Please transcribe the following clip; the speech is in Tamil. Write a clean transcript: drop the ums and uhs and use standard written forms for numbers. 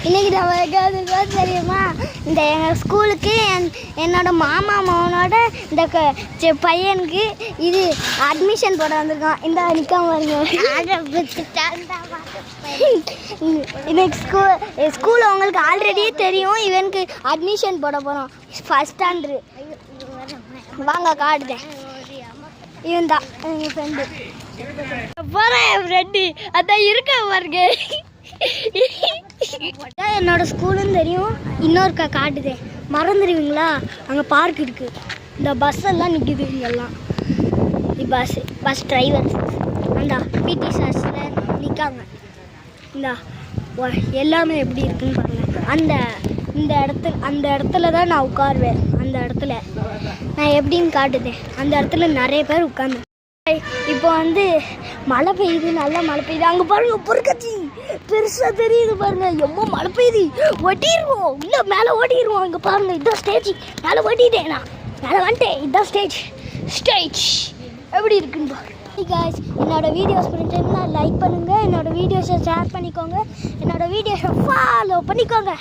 இன்னைக்கு நம்ம எங்கே தெரியுமா? இந்த எங்கள் ஸ்கூலுக்கு என்னோட மாமா மகனோட இந்த பையனுக்கு இது அட்மிஷன் போட வந்திருக்கான். இந்த நிற்காம பாருங்க. இன்னைக்கு ஸ்கூல் உங்களுக்கு ஆல்ரெடியே தெரியும். இவனுக்கு அட்மிஷன் போட போகிறோம். First standard. வாங்க காட்டுதேன். இவன் தான் எங்கள் ஃப்ரெண்டு. போகிறேன் என் ஃப்ரெண்டு. அதான் இருக்க பாருங்க. என்னோட ஸ்கூலுன்னு தெரியும். இன்னொருக்கா காட்டுதே, மறந்துடுவீங்களா? அங்கே பார்க் இருக்குது. இந்த பஸ் எல்லாம் நிற்கிது. இங்கெல்லாம் பஸ் டிரைவர்ஸ் அந்த பிடி சார்ஸில் நிற்காங்க. இந்த எல்லாமே எப்படி இருக்குன்னு பாருங்கள். அந்த இடத்துல தான் நான் உட்காருவேன். அந்த இடத்துல நான் எப்படின்னு காட்டுதேன். அந்த இடத்துல நிறைய பேர் உட்காந்து. இப்போ மழை பெய்யுது, நல்லா மழை பெய்யுது. அங்கே பாருங்க, பொறுக்கச்சி பெருசாக தெரியுது பாருங்க. எவ்வளோ மழை பெய்யுது. ஓட்டிடுவோம், இல்லை மேலே ஓட்டிடுவோம். இங்கே பாருங்க, இதுதான் ஸ்டேஜ். மேலே ஓட்டிட்டேன், நான் மேலே வந்துட்டேன். இதுதான் ஸ்டேஜ் எப்படி இருக்குன்னு பாருங்க. guys, என்னோட வீடியோஸ் பிடிச்சிருந்தா லைக் பண்ணுங்கள். என்னோட வீடியோஸை ஷேர் பண்ணிக்கோங்க. என்னோட வீடியோஸை ஃபாலோ பண்ணிக்கோங்க.